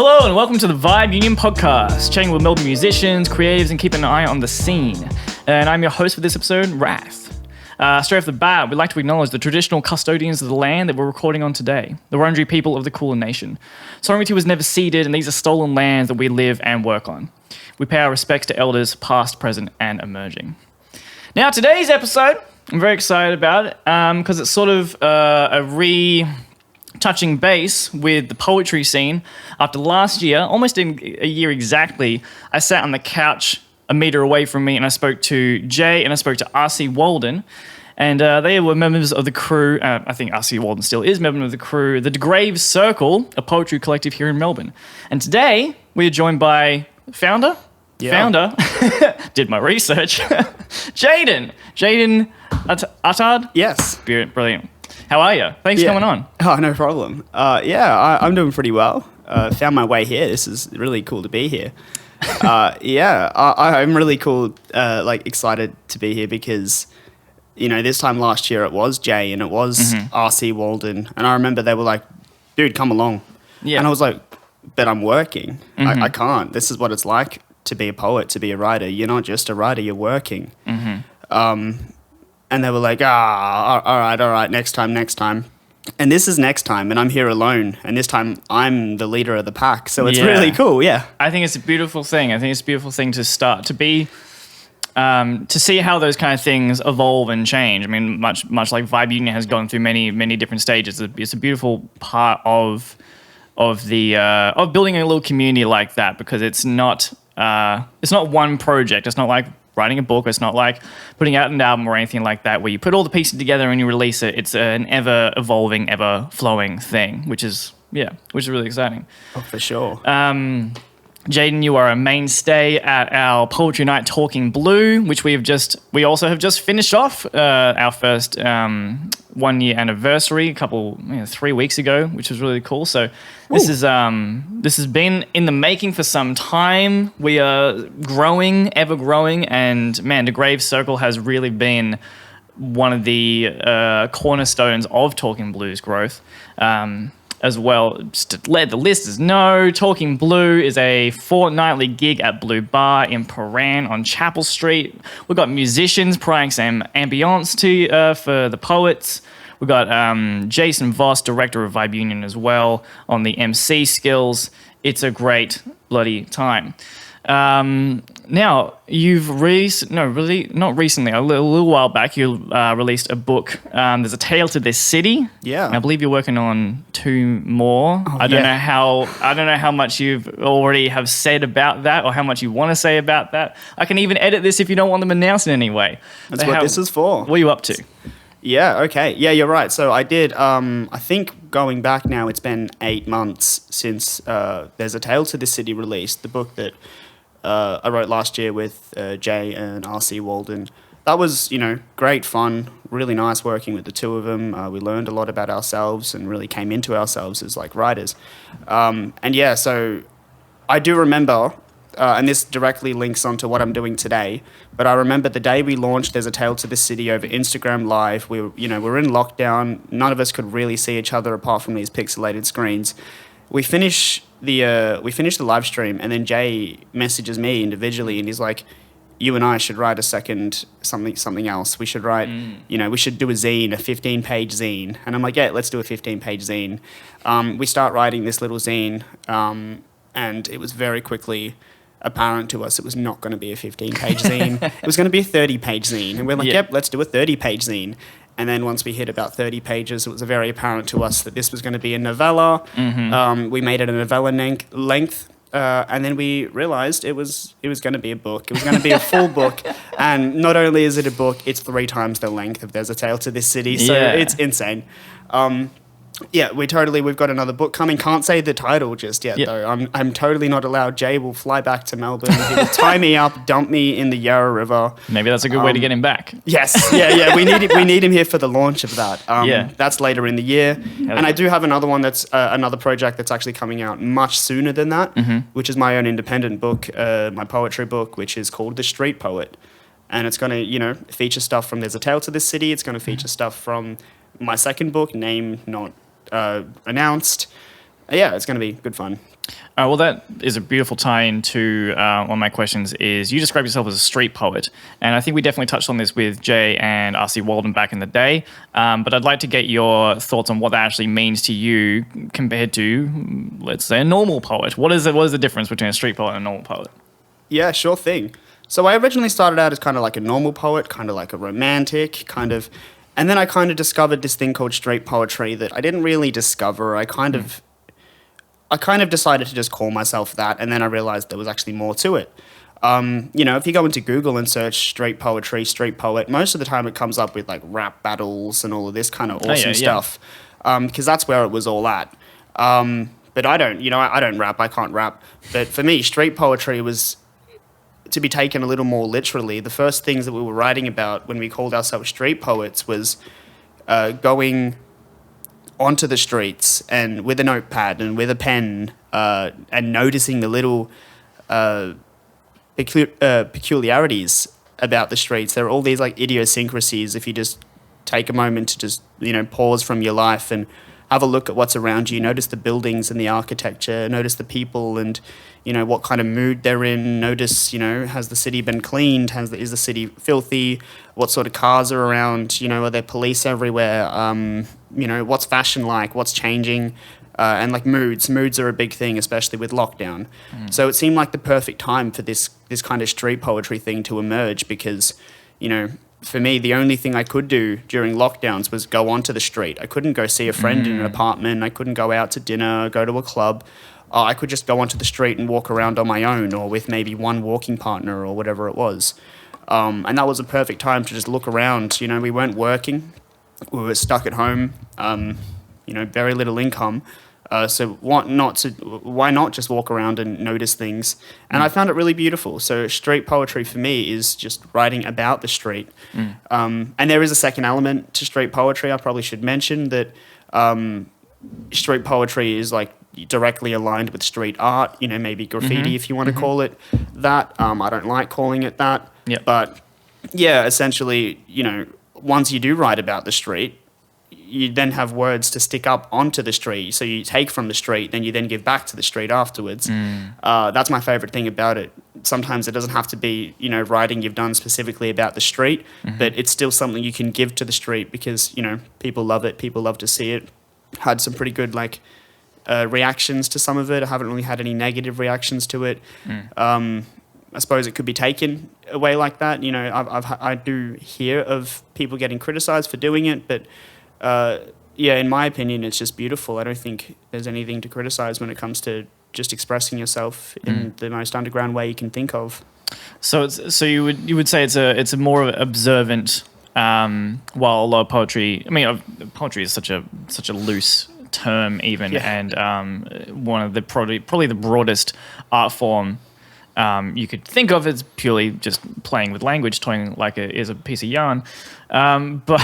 Hello and welcome to the Vibe Union podcast, chatting with Melbourne musicians, creatives, and keeping an eye on the scene. And I'm your host for this episode, Rhath. Straight off the bat, we'd like to acknowledge the traditional custodians of the land that we're recording on today, the Wurundjeri people of the Kulin Nation. Sovereignty was never ceded, and these are stolen lands that we live and work on. We pay our respects to elders past, present, and emerging. Now, today's episode, I'm very excited about it because it's sort of touching base with the poetry scene. After last year, almost in a year exactly, I sat on the couch a meter away from me and I spoke to Jay and I spoke to R.C. Walden. And they were members of the crew. I think R.C. Walden still is member of the crew, the Degraves Circle, a poetry collective here in Melbourne. And today we are joined by founder, did my research, Jaidyn Attard. Yes. Brilliant. How are you? Thanks for coming on. Oh, no problem. I'm doing pretty well. Found my way here. This is really cool to be here. I'm really cool, excited to be here because, this time last year it was Jay and it was R.C. Walden. And I remember they were like, dude, come along. Yeah. And I was like, but I'm working. I can't. This is what it's like to be a poet, to be a writer. You're not just a writer, you're working. And they were like, all right, next time. And this is next time, and I'm here alone. And this time, I'm the leader of the pack. So it's really cool, yeah. I think it's a beautiful thing. I think it's a beautiful thing to start, to be, to see how those kind of things evolve and change. I mean, much like Vibe Union has gone through many, many different stages. It's a beautiful part of building a little community like that, because it's not one project. It's not like writing a book. It's not like putting out an album or anything like that where you put all the pieces together and you release it. It's an ever evolving, ever flowing thing, which is really exciting. Oh, for sure. Jaidyn, you are a mainstay at our Poetry Night Talking Blue, which we also have just finished off our first 1 year anniversary 3 weeks ago, which was really cool. So this has been in the making for some time. We are growing, ever growing, and man, Degraves Circle has really been one of the cornerstones of Talking Blue's growth. As well, just to let the listeners know, Talking Blue is a fortnightly gig at Blue Bar in Paran on Chapel Street. We've got musicians providing some ambience for the poets. We've got Jason Voss, director of Vibe Union as well, on the MC skills. It's a great bloody time. Now, you've not recently, a little while back, you released a book. There's a Tale to This City. Yeah. I believe you're working on 2 more. I don't know how much you've already have said about that or how much you want to say about that. I can even edit this if you don't want them announced in any way. That's what this is for. What are you up to? Yeah, okay. Yeah, you're right. So I did, I think going back now, it's been 8 months since there's a Tale to This City released, the book that I wrote last year with Jay and R.C. Walden. That was, great fun, really nice working with the two of them. We learned a lot about ourselves and really came into ourselves as like writers. So I do remember, and this directly links onto what I'm doing today, but I remember the day we launched There's a Tale to This City over Instagram Live. We were in lockdown. None of us could really see each other apart from these pixelated screens. We finish the live stream, and then Jay messages me individually, and he's like, "You and I should write a second something else. We should write, we should do a zine, a 15-page zine." And I'm like, "Yeah, let's do a 15-page zine." We start writing this little zine, and it was very quickly apparent to us it was not going to be a 15-page zine. It was going to be a 30-page zine, and we're like, "Yep, let's do a 30-page zine." And then once we hit about 30 pages, it was very apparent to us that this was going to be a novella. We made it a novella length. And then we realized it was going to be a book. It was going to be a full book. And not only is it a book, it's 3 times the length of There's a Tale to This City. So it's insane. We've got another book coming. Can't say the title just yet, though. I'm totally not allowed. Jay will fly back to Melbourne. He will tie me up, dump me in the Yarra River. Maybe that's a good way to get him back. Yes, yeah. We need him here for the launch of that. That's later in the year. And I do have another one that's another project that's actually coming out much sooner than that, which is my own independent book, my poetry book, which is called The Street Poet. And it's going to, feature stuff from There's a Tale to This City. It's going to feature stuff from my second book, name not announced. It's going to be good fun. Well, that is a beautiful tie-in to one of my questions is you describe yourself as a street poet. And I think we definitely touched on this with Jay and R.C. Walden back in the day. But I'd like to get your thoughts on what that actually means to you compared to, let's say, a normal poet. What is the difference between a street poet and a normal poet? Yeah, sure thing. So I originally started out as kind of like a normal poet, kind of like a romantic, and then I kind of discovered this thing called street poetry that I didn't really discover. I kind of decided to just call myself that, and then I realized there was actually more to it. If you go into Google and search street poetry, street poet, most of the time it comes up with like rap battles and all of this kind of awesome stuff, because that's where it was all at. But I don't rap, I can't rap. But for me, street poetry was to be taken a little more literally. The first things that we were writing about when we called ourselves street poets was going onto the streets and with a notepad and with a pen and noticing the little peculiarities about the streets. There are all these like idiosyncrasies if you just take a moment to just, pause from your life and have a look at what's around you, notice the buildings and the architecture, notice the people and, what kind of mood they're in, notice, has the city been cleaned, is the city filthy, what sort of cars are around, are there police everywhere, what's fashion like, what's changing, and like moods are a big thing, especially with lockdown. So it seemed like the perfect time for this kind of street poetry thing to emerge because, for me, the only thing I could do during lockdowns was go onto the street. I couldn't go see a friend in an apartment. I couldn't go out to dinner, go to a club. I could just go onto the street and walk around on my own or with maybe one walking partner or whatever it was. And that was a perfect time to just look around. We weren't working. We were stuck at home, very little income. So why not just walk around and notice things? And I found it really beautiful. So street poetry for me is just writing about the street. And there is a second element to street poetry. I probably should mention that street poetry is like directly aligned with street art, maybe graffiti if you want to call it that. I don't like calling it that. Yep. But yeah, essentially, once you do write about the street, you then have words to stick up onto the street. So you take from the street, then you then give back to the street afterwards. That's my favorite thing about it. Sometimes it doesn't have to be, writing you've done specifically about the street, but it's still something you can give to the street because, people love it. People love to see it. Had some pretty good, reactions to some of it. I haven't really had any negative reactions to it. I suppose it could be taken away like that. I do hear of people getting criticized for doing it, but in my opinion, it's just beautiful. I don't think there's anything to criticize when it comes to just expressing yourself in the most underground way you can think of. So you would say it's a more observant, while a lot of poetry. I mean, poetry is such a loose term even, and one of the probably the broadest art form you could think of as purely just playing with language, toying like is a piece of yarn. But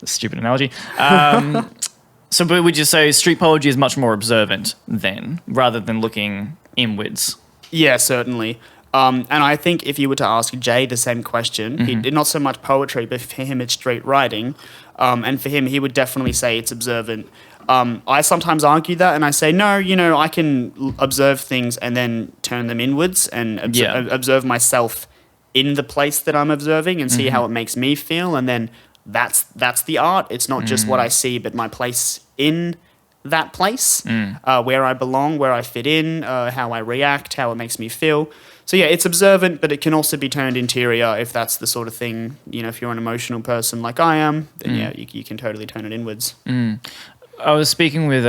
stupid analogy. But would you say street poetry is much more observant then, rather than looking inwards? Yeah, certainly. And I think if you were to ask Jay the same question, he not so much poetry, but for him it's street writing. And for him, he would definitely say it's observant. I sometimes argue that, and I say, no, I can observe things and then turn them inwards and observe myself in the place that I'm observing and see how it makes me feel. And then that's the art. It's not just what I see, but my place in that place, where I belong, where I fit in, how I react, how it makes me feel. So yeah, it's observant, but it can also be turned interior if that's the sort of thing, if you're an emotional person like I am, then you can totally turn it inwards. I was speaking with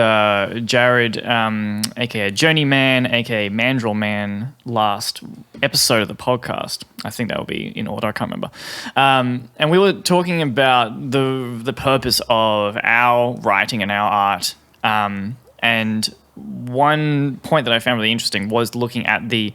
Jared, aka Journeyman, aka Mandrill Man, last episode of the podcast. I think that will be in order. I can't remember. And we were talking about the purpose of our writing and our art. And one point that I found really interesting was looking at the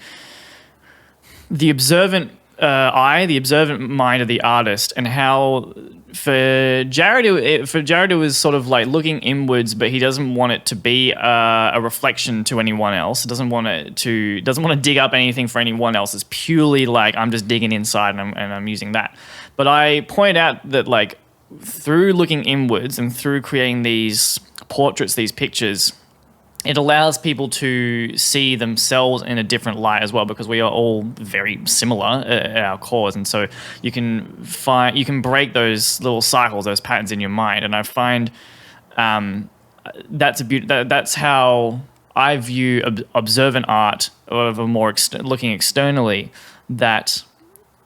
observant eye, the observant mind of the artist, and how for Jared it was sort of like looking inwards, but he doesn't want it to be a reflection to anyone else. Doesn't want to dig up anything for anyone else. It's purely like I'm just digging inside and I'm using that. But I point out that like through looking inwards and through creating these portraits, these pictures, it allows people to see themselves in a different light as well, because we are all very similar at our cores, and so you can break those little cycles, those patterns in your mind. And I find that's how I view observant art, of a more looking externally, that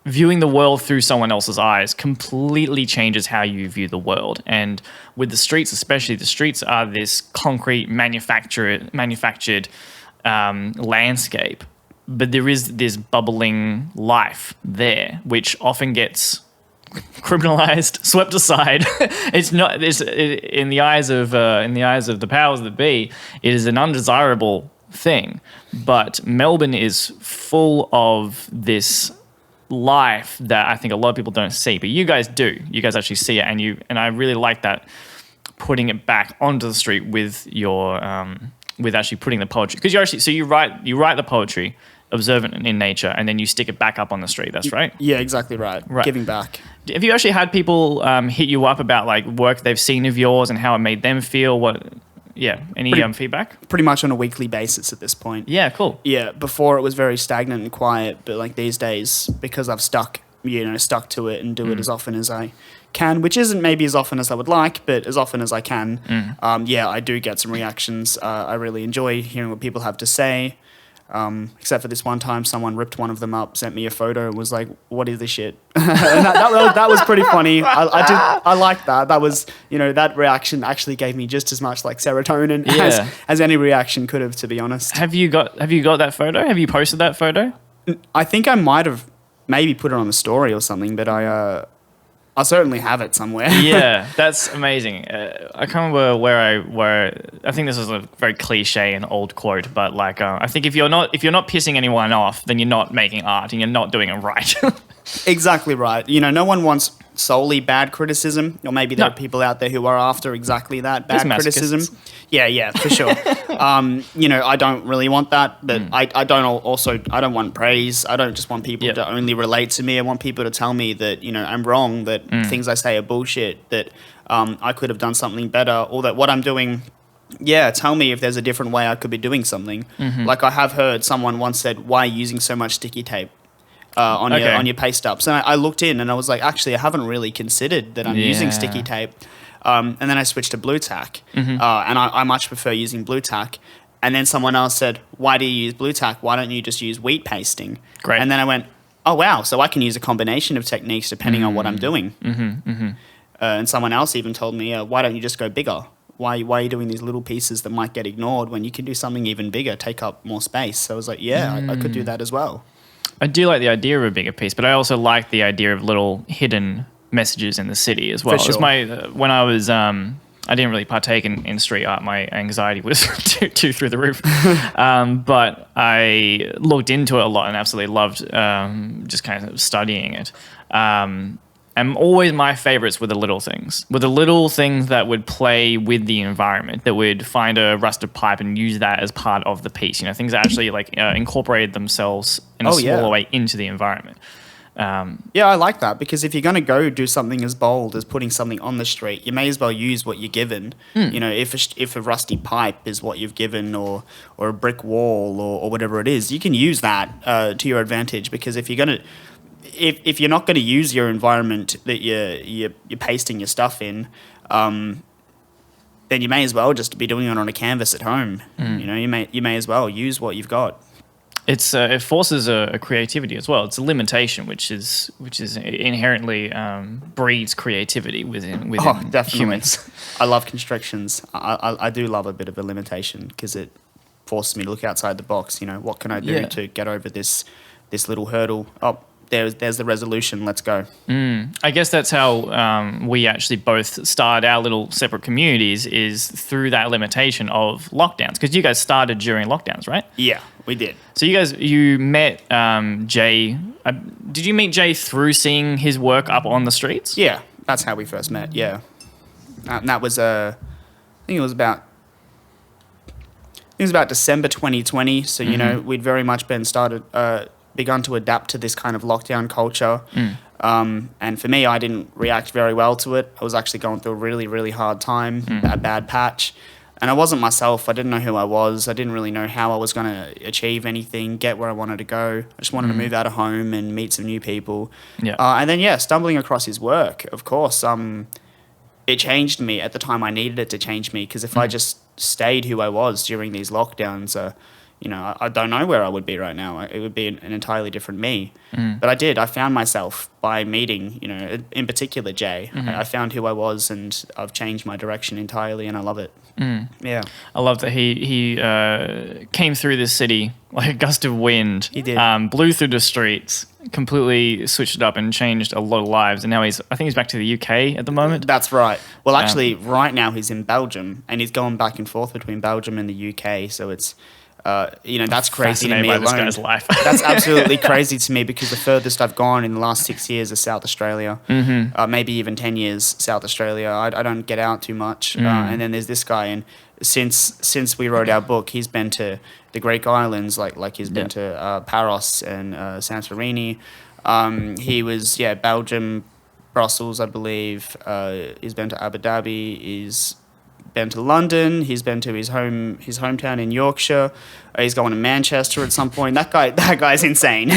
viewing the world through someone else's eyes completely changes how you view the world. And with the streets, especially, the streets are this concrete manufactured landscape, but there is this bubbling life there, which often gets criminalized, swept aside. It's not this in the eyes of the powers that be. It is an undesirable thing, but Melbourne is full of this life that I think a lot of people don't see, but you guys do. You guys actually see it, and I really like that, putting it back onto the street with your with actually putting the poetry, because you write the poetry, observant in nature, and then you stick it back up on the street. That's right. Yeah, exactly right. Giving back. Have you actually had people hit you up about like work they've seen of yours and how it made them feel? Any feedback? Pretty much on a weekly basis at this point. Yeah, cool. Yeah, before it was very stagnant and quiet, but like these days, because I've stuck to it and do it as often as I can, which isn't maybe as often as I would like, but as often as I can. I do get some reactions. I really enjoy hearing what people have to say. Except for this one time, someone ripped one of them up, sent me a photo, and was like, "What is this shit?" And that was pretty funny. I liked that. That was, that reaction actually gave me just as much like serotonin as any reaction could have, to be honest. Have you got that photo? Have you posted that photo? I think I might have maybe put it on the story or something, but I certainly have it somewhere. Yeah, that's amazing. I can't remember where I think this is a very cliche and old quote, but like I think if you're not pissing anyone off, then you're not making art and you're not doing it right. Exactly right. No one wants solely bad criticism, or maybe there are people out there who are after exactly that, bad criticism. Yeah, for sure. I don't really want that, but I don't want praise. I don't just want people to only relate to me. I want people to tell me that, I'm wrong, that things I say are bullshit, that I could have done something better, or that what I'm doing, tell me if there's a different way I could be doing something. Like I have heard someone once said, "Why are you using so much sticky tape on your paste ups?" And I looked in and I was like, actually, I haven't really considered that I'm using sticky tape. And then I switched to blue tack, and I much prefer using blue tack. And then someone else said, "Why do you use blue tack? Why don't you just use wheat pasting?" Great. And then I went, "Oh wow, so I can use a combination of techniques depending on what I'm doing." And someone else even told me, "Why don't you just go bigger? Why are you doing these little pieces that might get ignored when you can do something even bigger, take up more space?" So I was like, I could do that as well. I do like the idea of a bigger piece, but I also like the idea of little hidden messages in the city as well. For sure. When I was, I didn't really partake in street art. My anxiety was too through the roof. But I looked into it a lot and absolutely loved just kind of studying it. And always my favorites were the little things. That would play with the environment, that would find a rusted pipe and use that as part of the piece. Things that actually like incorporated themselves in a smaller way into the environment. I like that, because if you're going to go do something as bold as putting something on the street, you may as well use what you're given. If a rusty pipe is what you've given, or a brick wall, or whatever it is, you can use that to your advantage, because if you're not going to use your environment that you're pasting your stuff in, then you may as well just be doing it on a canvas at home. You may as well use what you've got. It forces a creativity as well. It's a limitation, which is inherently breeds creativity within definitely. humans. I love constrictions. I do love a bit of a limitation, because it forces me to look outside the box. What can I do to get over this little hurdle? Oh, there's the resolution. Let's go. I guess that's how we actually both started our little separate communities, is through that limitation of lockdowns. Because you guys started during lockdowns, right? Yeah, we did. So you met Jay. Did you meet Jay through seeing his work up on the streets? Yeah, that's how we first met. Yeah, and that was I think it was about December 2020. So we'd very much begun to adapt to this kind of lockdown culture. And for me, I didn't react very well to it. I was actually going through a really, really hard time, a bad patch. and I wasn't myself. I didn't know who I was. I didn't really know how I was going to achieve anything, get where I wanted to go. I just wanted to move out of home and meet some new people. Yeah. And then, stumbling across his work, of course, it changed me at the time I needed it to change me, because if I just stayed who I was during these lockdowns, I don't know where I would be right now. It would be an entirely different me. But I did. I found myself by meeting, in particular, Jay. I found who I was, and I've changed my direction entirely, and I love it. Yeah. I love that he came through this city like a gust of wind. He did. Blew through the streets, completely switched it up and changed a lot of lives. And now I think he's back to the UK at the moment. That's right. Well, actually, right now he's in Belgium, and he's going back and forth between Belgium and the UK. So it's, that's crazy to me by alone. this guy's life. That's absolutely crazy to me, because the furthest I've gone in the last 6 years is South Australia, maybe even 10 years South Australia. I don't get out too much. And then there's this guy, and since we wrote our book, he's been to the Greek islands, like he's been to Paros and Santorini. He was Belgium, Brussels, I believe. He's been to Abu Dhabi. He's been to London. He's been to his hometown in Yorkshire. He's going to Manchester at some point. That guy's insane.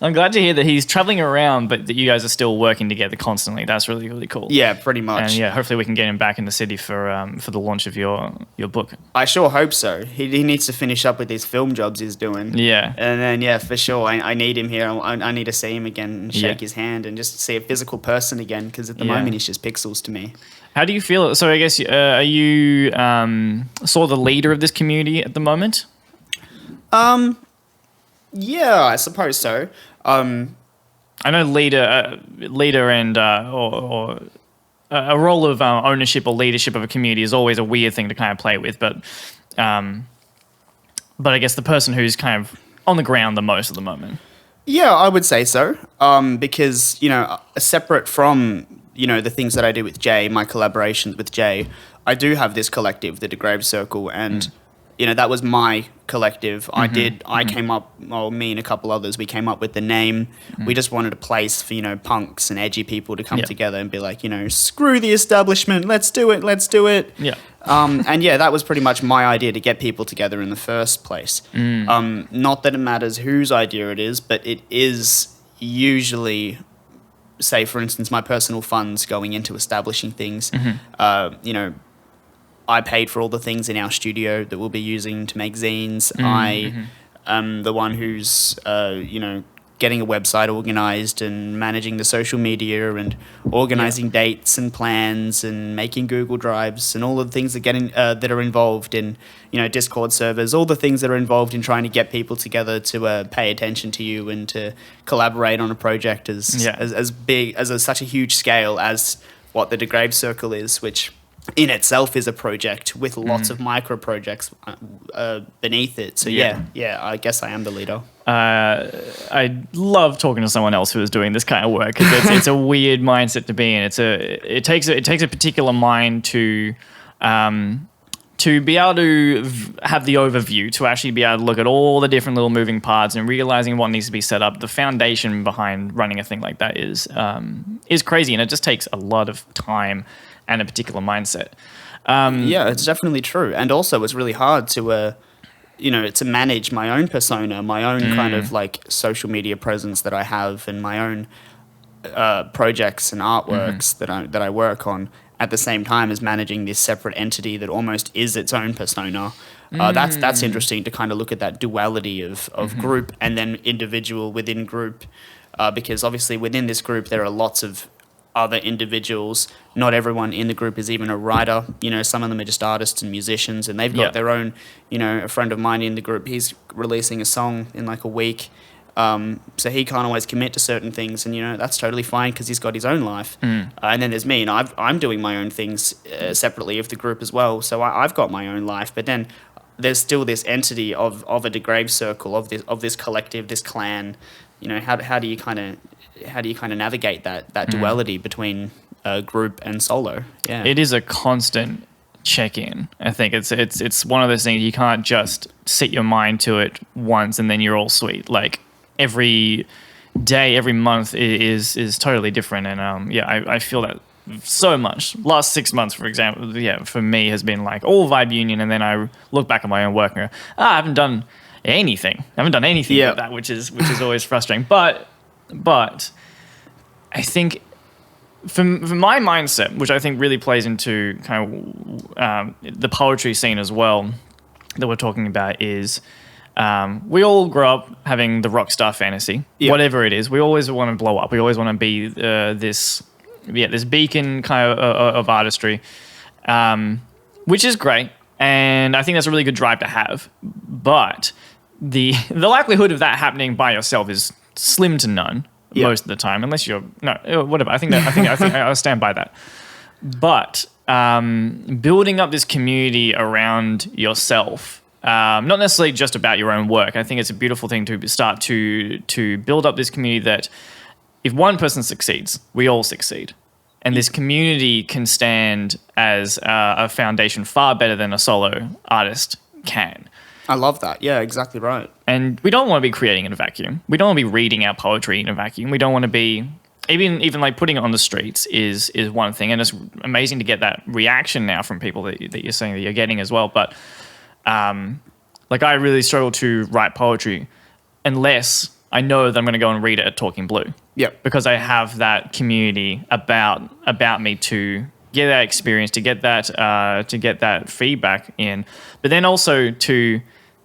I'm glad to hear that he's traveling around, but that you guys are still working together constantly. That's really, really cool. Yeah, pretty much. And hopefully we can get him back in the city for the launch of your book. I sure hope so. He needs to finish up with these film jobs he's doing. Yeah. And then, for sure, I need him here. I need to see him again and shake his hand and just see a physical person again, because at the moment he's just pixels to me. How do you feel? So I guess, are you sort of the leader of this community at the moment? Yeah, I suppose so. I know leader and or a role of ownership or leadership of a community is always a weird thing to kind of play with, but I guess the person who's kind of on the ground the most at the moment. Yeah, I would say so. Because, separate from, the things that I do with Jay, my collaborations with Jay, I do have this collective, the Degraves Circle, and that was my collective. I came up, me and a couple others, we came up with the name. We just wanted a place for, punks and edgy people to come together and be like, screw the establishment, let's do it. Yeah. And that was pretty much my idea, to get people together in the first place. Not that it matters whose idea it is, but it is usually, say, for instance, my personal funds going into establishing things. I paid for all the things in our studio that we'll be using to make zines. I am the one who's, getting a website organized and managing the social media and organizing dates and plans and making Google Drives and all the things that are involved in, Discord servers, all the things that are involved in trying to get people together to pay attention to you and to collaborate on a project as big, as such a huge scale as what the Degraves Circle is, which in itself is a project with lots of micro projects beneath it. So I guess I am the leader. I love talking to someone else who is doing this kind of work, because it's a weird mindset to be in. It takes a particular mind to be able to have the overview, to actually be able to look at all the different little moving parts and realizing what needs to be set up. The foundation behind running a thing like that is crazy, and it just takes a lot of time and a particular mindset. It's definitely true. And also it's really hard to, to manage my own persona, my own kind of like social media presence that I have, and my own projects and artworks that I work on, at the same time as managing this separate entity that almost is its own persona. That's interesting to kind of look at that duality of group and then individual within group, because obviously within this group there are lots of other individuals. Not everyone in the group is even a writer. Some of them are just artists and musicians, and they've got their own, a friend of mine in the group, he's releasing a song in like a week. So he can't always commit to certain things, and that's totally fine because he's got his own life. And then there's me, and I'm doing my own things separately of the group as well. So I've got my own life, but then there's still this entity of a Degraves Circle, of this collective, this clan. How do you kind of navigate that duality between group and solo? Yeah, it is a constant check-in. I think it's one of those things you can't just set your mind to it once and then you're all sweet. Like every day, every month is totally different, and I feel that so much. Last 6 months, for example, for me has been like all vibe union, and then I look back at my own work and go, I haven't done anything. I haven't done anything with that, which is always frustrating. But I think for my mindset, which I think really plays into kind of the poetry scene as well that we're talking about, is we all grow up having the rock star fantasy, whatever it is. We always want to blow up. We always want to be this beacon kind of artistry, which is great. And I think that's a really good drive to have. But the likelihood of that happening by yourself is slim to none most of the time, unless you're whatever. I think I'll stand by that. But building up this community around yourself, not necessarily just about your own work. I think it's a beautiful thing to start to build up this community that if one person succeeds, we all succeed. And this community can stand as a foundation far better than a solo artist can. I love that. Yeah, exactly right. And we don't want to be creating in a vacuum. We don't want to be reading our poetry in a vacuum. We don't want to be even like putting it on the streets is one thing. And it's amazing to get that reaction now from people that you're saying that you're getting as well. But like I really struggle to write poetry unless I know that I'm going to go and read it at Talking Blue. Yeah. Because I have that community about me to get that experience, to get that feedback in, but then also to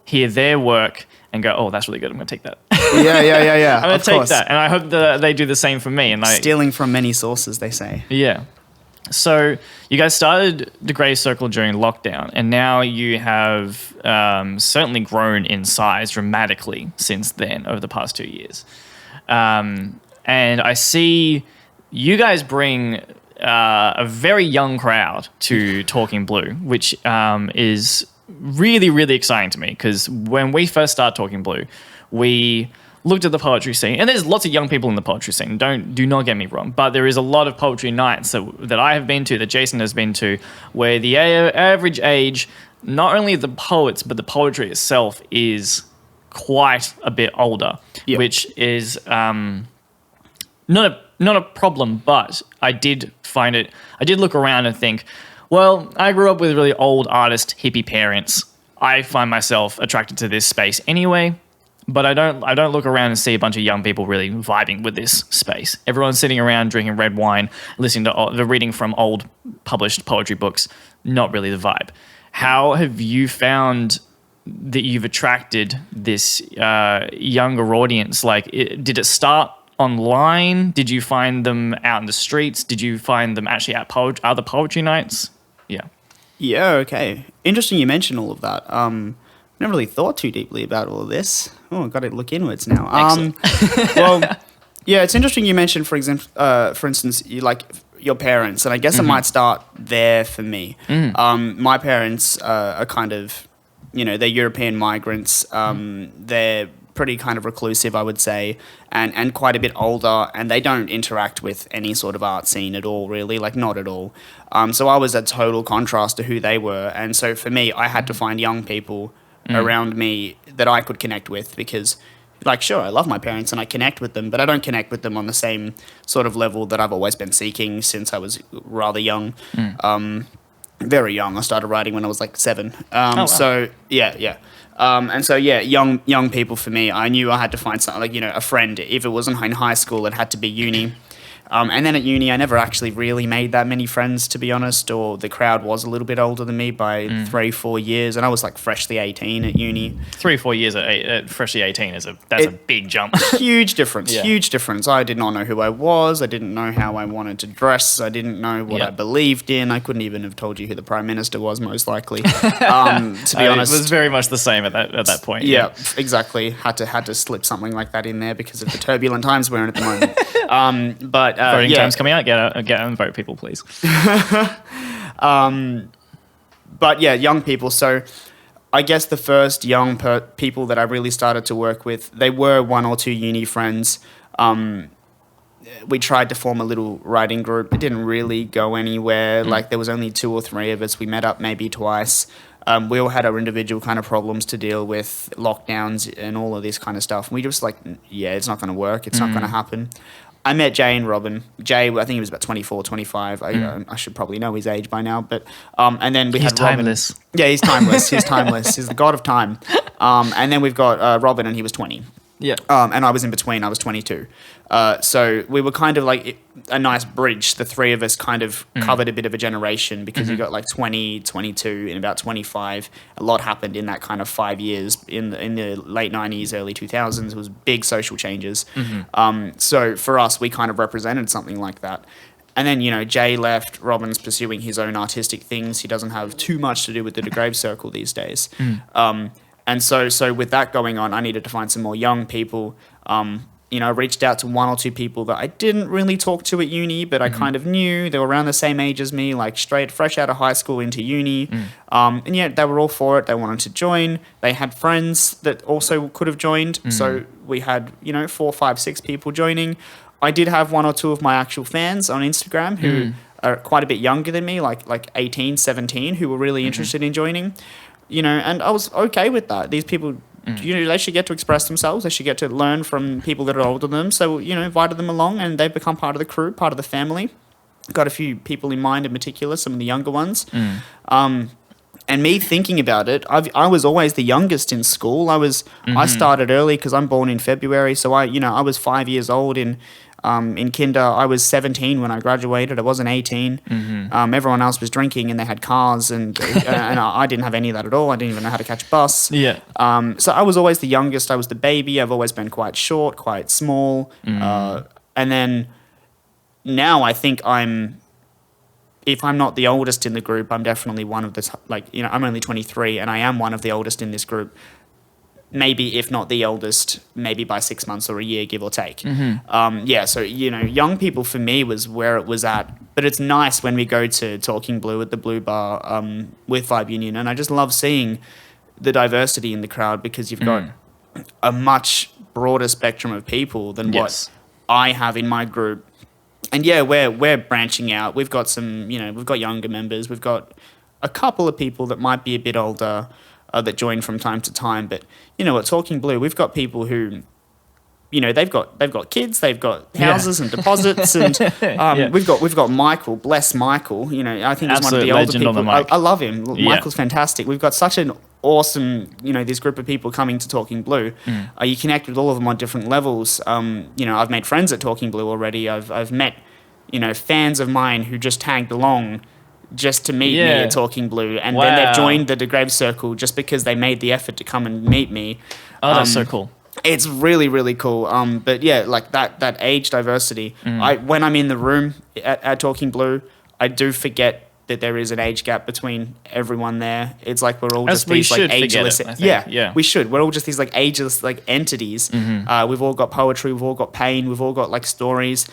hear their work and go, oh, that's really good. I'm going to take that. Yeah. I'm going to take that. And I hope that they do the same for me. And stealing from many sources, they say. Yeah. So you guys started Degraves Circle during lockdown, and now you have certainly grown in size dramatically since then over the past 2 years. And I see you guys bring a very young crowd to Talking Blue, which is really, really exciting to me, because when we first started Talking Blue, we looked at the poetry scene, and there's lots of young people in the poetry scene, do not get me wrong, but there is a lot of poetry nights that I have been to, that Jason has been to, where the average age, not only of the poets, but the poetry itself is quite a bit older, which is not a problem, but I did look around and think, well, I grew up with really old artist hippie parents. I find myself attracted to this space anyway, but I don't look around and see a bunch of young people really vibing with this space. Everyone's sitting around drinking red wine, listening to the reading from old published poetry books. Not really the vibe. How have you found that you've attracted this younger audience? Like, did it start online? Did you find them out in the streets? Did you find them actually at other poetry nights? Yeah, okay. Interesting you mentioned all of that. Never really thought too deeply about all of this. Oh, I've got to look inwards now. Well, yeah, it's interesting you mentioned, for instance, you like your parents, and I guess it might start there for me. My parents are kind of, they're European migrants. They're pretty kind of reclusive, I would say, and quite a bit older, and they don't interact with any sort of art scene at all, really, like not at all. So I was a total contrast to who they were, and so for me, I had to find young people around me that I could connect with, because, like, sure, I love my parents and I connect with them, but I don't connect with them on the same sort of level that I've always been seeking since I was rather young. Very young. I started writing when I was like 7. Wow. So yeah. And so young people for me, I knew I had to find something like, a friend. If it wasn't in high school, it had to be uni. And then at uni, I never actually really made that many friends, to be honest, or the crowd was a little bit older than me by 3-4 years, and I was like freshly 18 at uni. 3-4 years at freshly 18 that's a big jump. Huge difference, huge difference. I did not know who I was. I didn't know how I wanted to dress. I didn't know what I believed in. I couldn't even have told you who the Prime Minister was, most likely, to be honest. It was very much the same at that point. Yeah, exactly. Had to slip something like that in there because of the turbulent times we're in at the moment. But voting time's coming out. Get out and vote, people, please. But yeah, young people. So I guess the first young people that I really started to work with, they were 1 or 2 uni friends. We tried to form a little writing group. It didn't really go anywhere. Like, there was only 2 or 3 of us. We met up maybe twice. We all had our individual kind of problems to deal with, lockdowns and all of this kind of stuff. And we just like, it's not going to work. It's not going to happen. I met Jay and Robin. Jay, I think he was about 24, 25. I should probably know his age by now. But and then we He's had Robin. timeless. Yeah, he's timeless. He's timeless. He's the god of time. And then we've got Robin, and he was 20. Yeah. And I was in between. I was 22. So we were kind of like a nice bridge. The three of us kind of covered a bit of a generation because you got like 20, 22, and about 25. A lot happened in that kind of 5 years in the late 90s, early 2000s. It was big social changes. So for us, we kind of represented something like that. And then, you know, Jay left. Robin's pursuing his own artistic things. He doesn't have too much to do with the Degraves Circle these days. And so with that going on, I needed to find some more young people. You know, I reached out to one or two people that I didn't really talk to at uni, but I kind of knew. They were around the same age as me, like fresh out of high school into uni. And yeah, they were all for it. They wanted to join. They had friends that also could have joined. So we had, you know, 4, 5, 6 people joining. I did have one or two of my actual fans on Instagram who are quite a bit younger than me, like 18, 17, who were really interested in joining. You know, and I was okay with that. These people, you know, they should get to express themselves. They should get to learn from people that are older than them. So, you know, invited them along and they've become part of the crew, part of the family. Got a few people in mind in particular, some of the younger ones. And me thinking about it, I was always the youngest in school. I started early because I'm born in February. So I was 5 years old in kinder. I was 17 when I graduated. I wasn't 18. Everyone else was drinking and they had cars and I didn't have any of that at all. I didn't even know how to catch a bus. Yeah. So I was always the youngest. I was the baby. I've always been quite short, quite small. And then now I think if I'm not the oldest in the group, I'm definitely one of the, I'm only 23 and I am one of the oldest in this group. Maybe if not the eldest, maybe by 6 months or a year, give or take. So, you know, young people for me was where it was at. But it's nice when we go to Talking Blue at the Blue Bar with Vibe Union. And I just love seeing the diversity in the crowd because you've got a much broader spectrum of people than what I have in my group. And yeah, we're branching out. We've got some, you know, we've got younger members. We've got a couple of people that might be a bit older that join from time to time. But, you know, at Talking Blue, we've got people who, you know, they've got kids, they've got houses and deposits, and we've got Michael, bless Michael. You know, I think he's one of the older people. I love him. Michael's fantastic. We've got such an awesome, you know, this group of people coming to Talking Blue. You connect with all of them on different levels. You know, I've made friends at Talking Blue already. I've met, you know, fans of mine who just tagged along just to meet me at Talking Blue, and then they've joined the Degraves Circle just because they made the effort to come and meet me. Oh, that's so cool. It's really, really cool. But yeah, like that age diversity. When I'm in the room at Talking Blue, I do forget that there is an age gap between everyone there. It's like we're all just these like ageless. We should. We're all just these like ageless like entities. We've all got poetry. We've all got pain. We've all got like stories.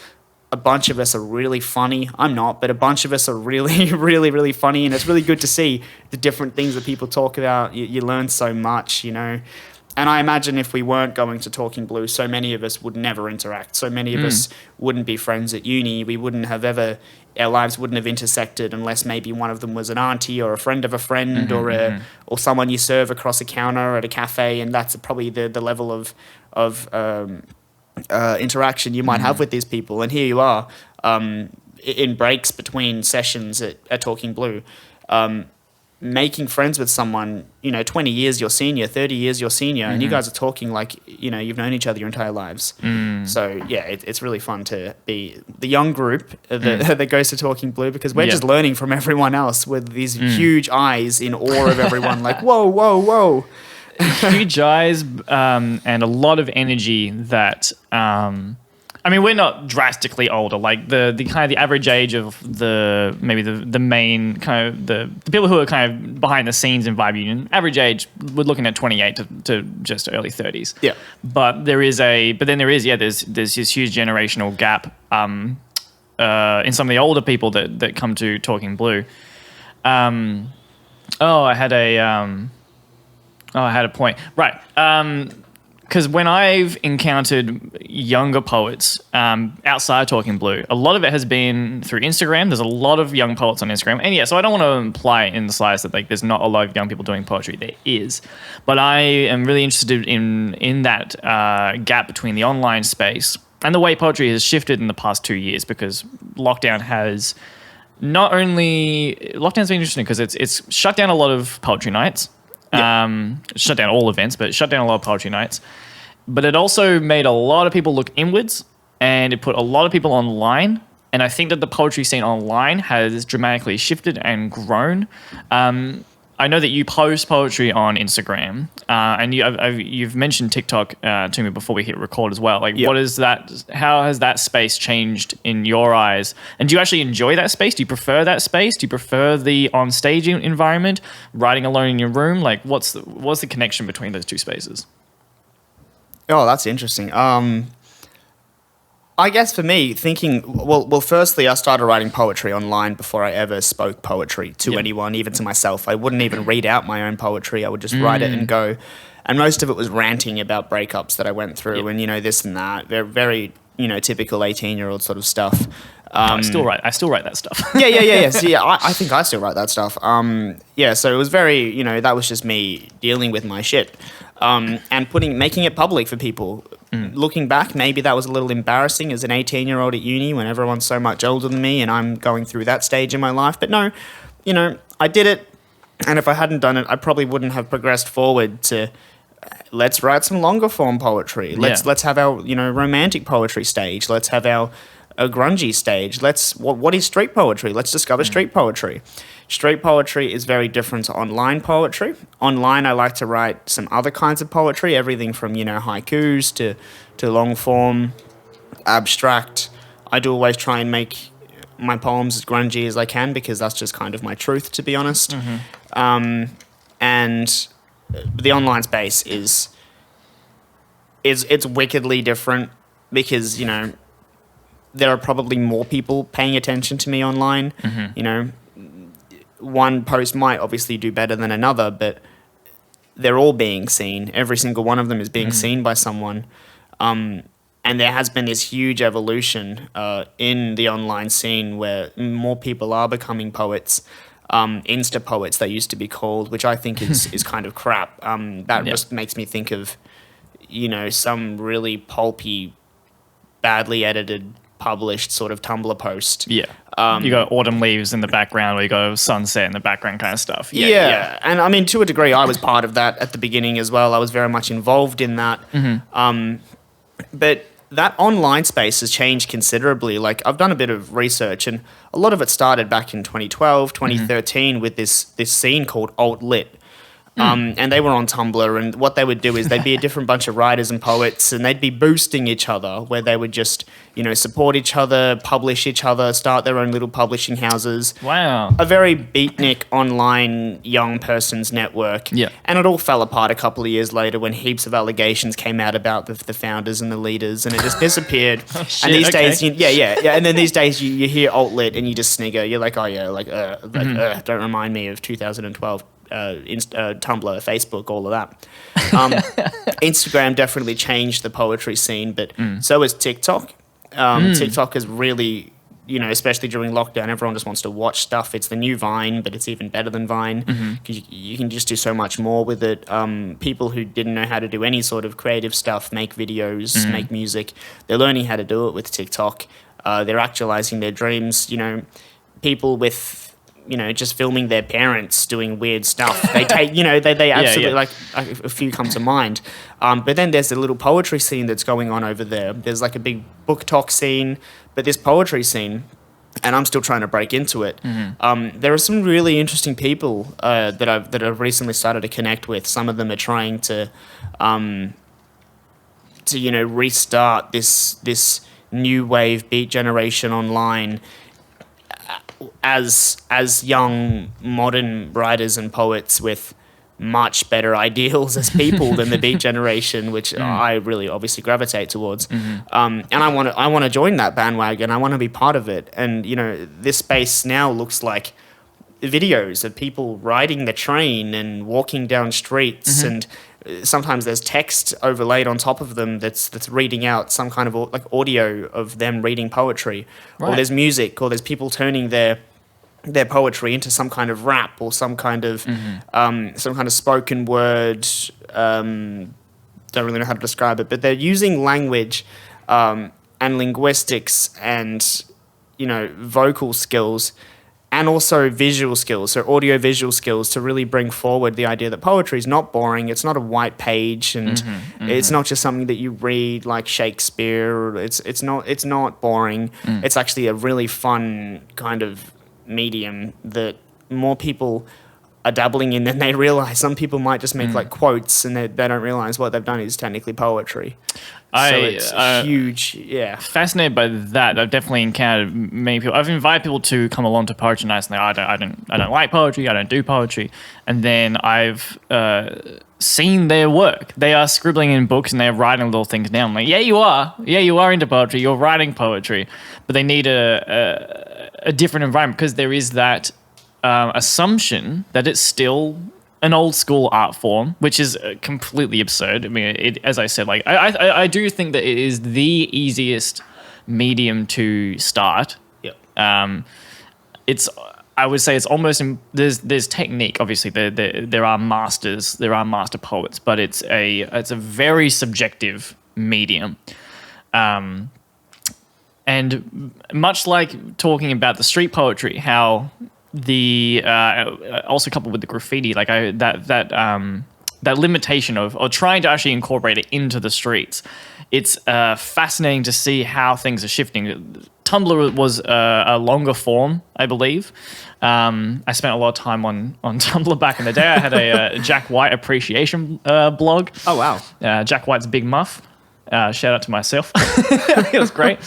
A bunch of us are really funny. I'm not, but a bunch of us are really, really, really funny. And it's really good to see the different things that people talk about. You learn so much, you know. And I imagine if we weren't going to Talking Blue, so many of us would never interact. So many of us wouldn't be friends at uni. We wouldn't have our lives wouldn't have intersected unless maybe one of them was an auntie or a friend of a friend or someone you serve across a counter at a cafe. And that's probably the level of interaction you might have with these people. And here you are in breaks between sessions at Talking Blue, making friends with someone, you know, 20 years your senior, 30 years your senior, and you guys are talking like, you know, you've known each other your entire lives. So yeah, it's really fun to be the young group that goes to Talking Blue because we're just learning from everyone else with these huge eyes in awe of everyone like, whoa, whoa, whoa. Huge eyes and a lot of energy that I mean, we're not drastically older. Like the kind of the average age of the main kind of the people who are kind of behind the scenes in Vibe Union, average age, we're looking at 28 to just early 30s. Yeah. But there's this huge generational gap in some of the older people that come to Talking Blue. I had a point. Right. Because when I've encountered younger poets outside Talking Blue, a lot of it has been through Instagram. There's a lot of young poets on Instagram. And yeah, so I don't want to imply in the slides that like there's not a lot of young people doing poetry. There is. But I am really interested in that gap between the online space. and the way poetry has shifted in the past 2 years, because lockdown has lockdown's been interesting because it's shut down a lot of poetry nights, shut down all events, but shut down a lot of poetry nights. But it also made a lot of people look inwards, and it put a lot of people online. And I think that the poetry scene online has dramatically shifted and grown. I know that you post poetry on Instagram, and you've mentioned TikTok to me before we hit record as well. Like, what is that? How has that space changed in your eyes? And do you actually enjoy that space? Do you prefer that space? Do you prefer the on-stage environment, writing alone in your room? Like, what's the connection between those two spaces? Oh, that's interesting. I guess for me, thinking, well, firstly, I started writing poetry online before I ever spoke poetry to anyone, even to myself. I wouldn't even read out my own poetry. I would just write it and go. And most of it was ranting about breakups that I went through and, this and that. Very, very, typical 18-year-old sort of stuff. I still write that stuff. Yeah. So, I think I still write that stuff. So it was very, that was just me dealing with my shit. And making it public for people. Looking back, maybe that was a little embarrassing as an 18-year-old at uni when everyone's so much older than me and I'm going through that stage in my life. But no, I did it. And if I hadn't done it, I probably wouldn't have progressed forward to let's write some longer form poetry. Let's have our, romantic poetry stage. Let's have our grungy stage. What is street poetry? Let's discover street poetry. Street poetry is very different to online poetry. Online, I like to write some other kinds of poetry, everything from, haikus to long form, abstract. I do always try and make my poems as grungy as I can because that's just kind of my truth, to be honest. And the online space it's wickedly different because, there are probably more people paying attention to me online. One post might obviously do better than another, but they're all being seen. Every single one of them is being seen by someone. And there has been this huge evolution in the online scene where more people are becoming poets, Insta poets they used to be called, which I think is kind of crap. Just makes me think of, some really pulpy, badly edited, published sort of Tumblr post. You got autumn leaves in the background, or you got sunset in the background kind of stuff. And I mean, to a degree, I was part of that at the beginning as well. I was very much involved in that. But that online space has changed considerably. Like, I've done a bit of research, and a lot of it started back in 2012, 2013 with this scene called alt-lit. And they were on Tumblr, and what they would do is they'd be a different bunch of writers and poets, and they'd be boosting each other, where they would just, support each other, publish each other, start their own little publishing houses. Wow. A very beatnik online young person's network. And it all fell apart a couple of years later when heaps of allegations came out about the founders and the leaders, and it just disappeared. And these days, and then these days you hear alt-lit and you just snigger. You're like, don't remind me of 2012. Tumblr, Facebook, all of that. Instagram definitely changed the poetry scene, but so has TikTok. TikTok has really, especially during lockdown, everyone just wants to watch stuff. It's the new Vine, but it's even better than Vine because you can just do so much more with it. People who didn't know how to do any sort of creative stuff, make videos, make music, they're learning how to do it with TikTok. They're actualizing their dreams. People with just filming their parents doing weird stuff. They take, they absolutely, like, a few come to mind. But then there's a little poetry scene that's going on over there. There's like a big book talk scene, but this poetry scene, and I'm still trying to break into it. There are some really interesting people that I've recently started to connect with. Some of them are trying to restart this new wave beat generation online. As young modern writers and poets with much better ideals as people than the beat generation, which I really obviously gravitate towards. And I want to join that bandwagon. I want to be part of it. And this space now looks like videos of people riding the train and walking down streets, and sometimes there's text overlaid on top of them that's reading out some kind of like audio of them reading poetry, or there's music, or there's people turning their poetry into some kind of rap or some kind of spoken word. Don't really know how to describe it, but they're using language and linguistics and, you know, vocal skills and also visual skills, so audio-visual skills, to really bring forward the idea that poetry is not boring. It's not a white page, and it's not just something that you read like Shakespeare. It's not boring. It's actually a really fun kind of medium that more people are dabbling in than they realize. Some people might just make like quotes, and they don't realize what they've done is technically poetry. So it's huge, yeah. Fascinated by that. I've definitely encountered many people. I've invited people to come along to poetry nights, and they're like, I don't like poetry. I don't do poetry. And then I've seen their work. They are scribbling in books and they're writing little things down. I'm like, yeah, you are. Yeah, you are into poetry. You're writing poetry, but they need a different environment, because there is that assumption that it's still an old school art form, which is completely absurd. I mean, as I said, like I do think that it is the easiest medium to start. Yep. I would say it's almost there's technique. Obviously, there are masters, there are master poets, but it's a very subjective medium. And much like talking about the street poetry, how the also coupled with the graffiti, like that limitation of trying to actually incorporate it into the streets. It's fascinating to see how things are shifting. Tumblr was a longer form, I believe. I spent a lot of time on Tumblr back in the day. I had a Jack White appreciation blog. Oh, wow. Jack White's Big Muff. Shout out to myself. It was great.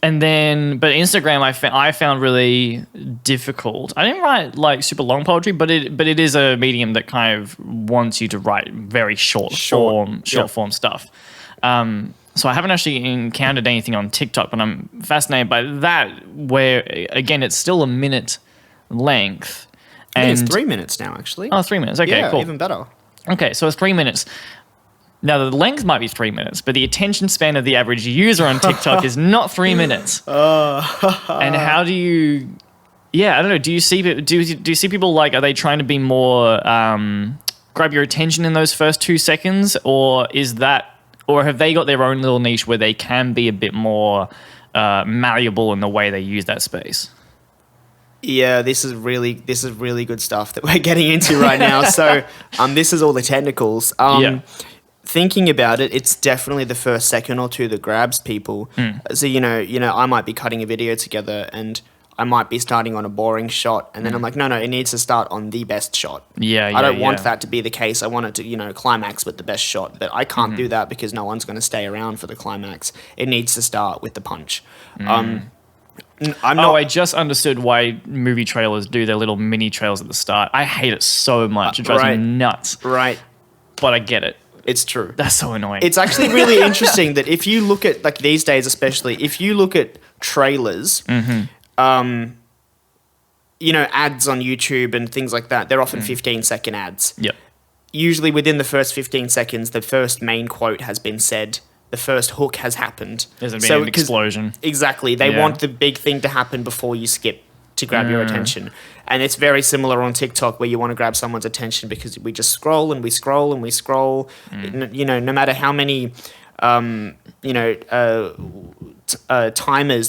And then, but Instagram, I found really difficult. I didn't write like super long poetry, but it is a medium that kind of wants you to write very short form stuff. So I haven't actually encountered anything on TikTok, but I'm fascinated by that, where again it's still a minute length. And it's 3 minutes now, actually. Oh, 3 minutes. Okay, yeah, cool. Even better. Okay, so it's 3 minutes. Now, the length might be 3 minutes, but the attention span of the average user on TikTok is not 3 minutes. And how do you... Yeah, I don't know. Do you see people, like, are they trying to be more... grab your attention in those first 2 seconds? Or is that... Or have they got their own little niche where they can be a bit more malleable in the way they use that space? Yeah, this is really good stuff that we're getting into right now. So this is all the technicals. Thinking about it, it's definitely the first second or two that grabs people. So, you know, I might be cutting a video together and I might be starting on a boring shot, and then I'm like, no, it needs to start on the best shot. I don't want that to be the case. I want it to, climax with the best shot, but I can't do that because no one's going to stay around for the climax. It needs to start with the punch. I just understood why movie trailers do their little mini trailers at the start. I hate it so much. It drives me nuts. Right. But I get it. It's true. That's so annoying. It's actually really interesting that if you look at, like, these days especially, if you look at trailers, ads on YouTube and things like that, they're often 15-second ads. Yep. Usually within the first 15 seconds, the first main quote has been said. The first hook has happened. There's been an explosion. Exactly. They want the big thing to happen before you skip to grab your attention. And it's very similar on TikTok, where you want to grab someone's attention because we just scroll and we scroll and we scroll. No matter how many, timers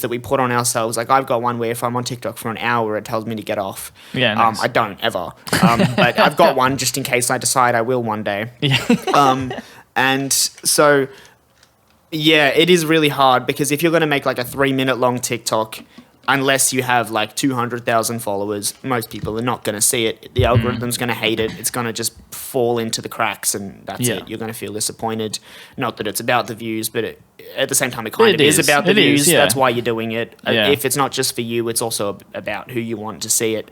that we put on ourselves. Like, I've got one where if I'm on TikTok for an hour, it tells me to get off. Yeah, nice. I don't ever. But I've got one just in case I decide I will one day. And so... Yeah, it is really hard, because if you're going to make like a 3-minute long TikTok, unless you have like 200,000 followers, most people are not going to see it. The algorithm's going to hate it. It's going to just fall into the cracks, and that's it. You're going to feel disappointed. Not that it's about the views, but at the same time, it kind of is about the views. That's why you're doing it. If it's not just for you, it's also about who you want to see it.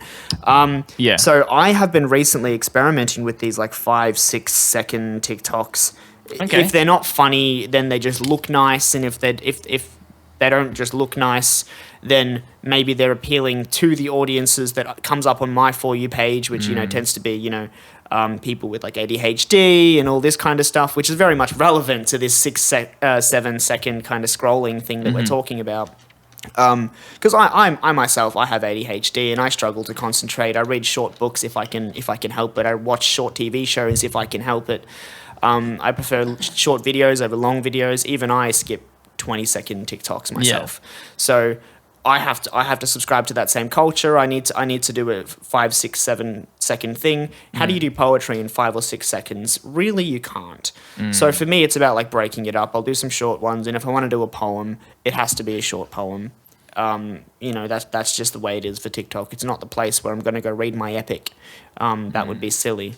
So I have been recently experimenting with these like 5-6 second TikToks. Okay. If they're not funny, then they just look nice, and if they don't just look nice, then maybe they're appealing to the audiences that comes up on my For You page, which tends to be people with like ADHD and all this kind of stuff, which is very much relevant to this 7 second kind of scrolling thing that we're talking about. Because I myself, I have ADHD and I struggle to concentrate. I read short books if I can help it. I watch short TV shows if I can help it. I prefer short videos over long videos. Even I skip 20-second TikToks myself. So I have to subscribe to that same culture. I need to do a 5, 6, 7-second thing. How do you do poetry in 5 or 6 seconds? Really, you can't. So for me, it's about like breaking it up. I'll do some short ones, and if I want to do a poem, it has to be a short poem. That's just the way it is for TikTok. It's not the place where I'm going to go read my epic. That would be silly.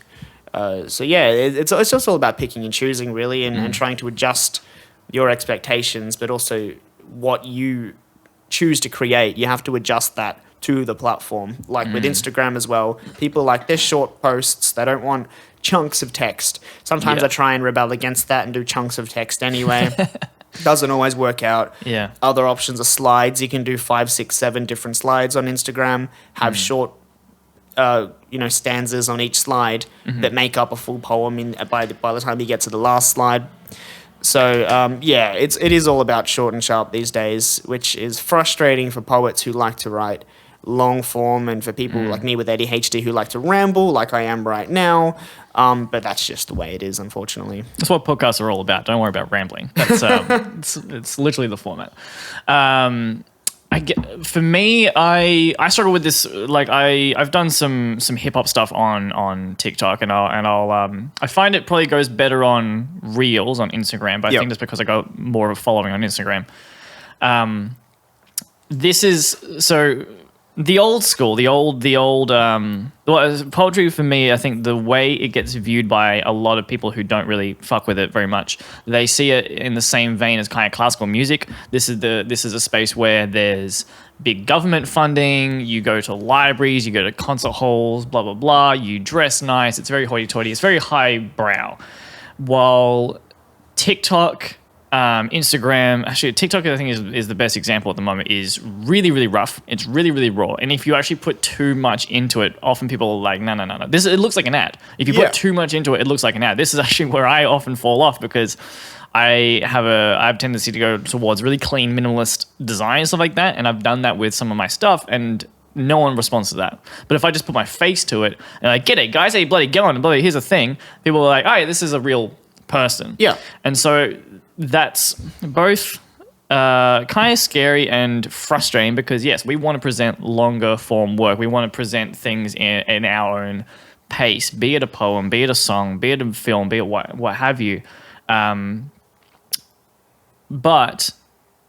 It's just all about picking and choosing, really, and trying to adjust your expectations, but also what you choose to create. You have to adjust that to the platform. Like with Instagram as well, people like their short posts. They don't want chunks of text. Sometimes I try and rebel against that and do chunks of text anyway. Doesn't always work out. Yeah. Other options are slides. You can do 5, 6, 7 different slides on Instagram. Have short, stanzas on each slide that make up a full poem by the time you get to the last slide. So it is all about short and sharp these days, which is frustrating for poets who like to write long form, and for people like me with ADHD who like to ramble, like I am right now. But that's just the way it is, unfortunately. That's what podcasts are all about. Don't worry about rambling. That's it's literally the format. For me, I struggle with this. Like I've done some hip hop stuff on TikTok, and I find it probably goes better on Reels on Instagram. But I think that's because I got more of a following on Instagram. This is so. The old school, poetry for me, I think the way it gets viewed by a lot of people who don't really fuck with it very much, they see it in the same vein as kind of classical music. This is a space where there's big government funding, you go to libraries, you go to concert halls, blah, blah, blah, you dress nice, it's very hoity-toity, it's very highbrow. While TikTok... Instagram, actually TikTok I think is the best example at the moment, is really, really rough. It's really, really raw. And if you actually put too much into it, often people are like, no. It looks like an ad. If you put too much into it, it looks like an ad. This is actually where I often fall off, because I have a tendency to go towards really clean, minimalist design and stuff like that. And I've done that with some of my stuff, and no one responds to that. But if I just put my face to it and I get it, guys, hey, bloody go on, bloody, here's a thing, people are like, oh, yeah, this is a real person. Yeah. And so that's both kind of scary and frustrating, because yes, we want to present longer form work. We want to present things in our own pace, be it a poem, be it a song, be it a film, be it what have you. But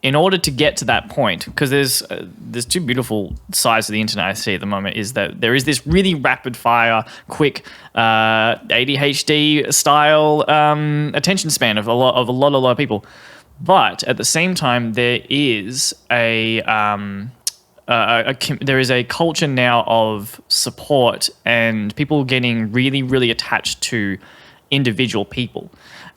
in order to get to that point, because there's two beautiful sides of the internet I see at the moment, is that there is this really rapid fire, quick ADHD style attention span of a lot of people, but at the same time there is a culture now of support and people getting really, really attached to individual people.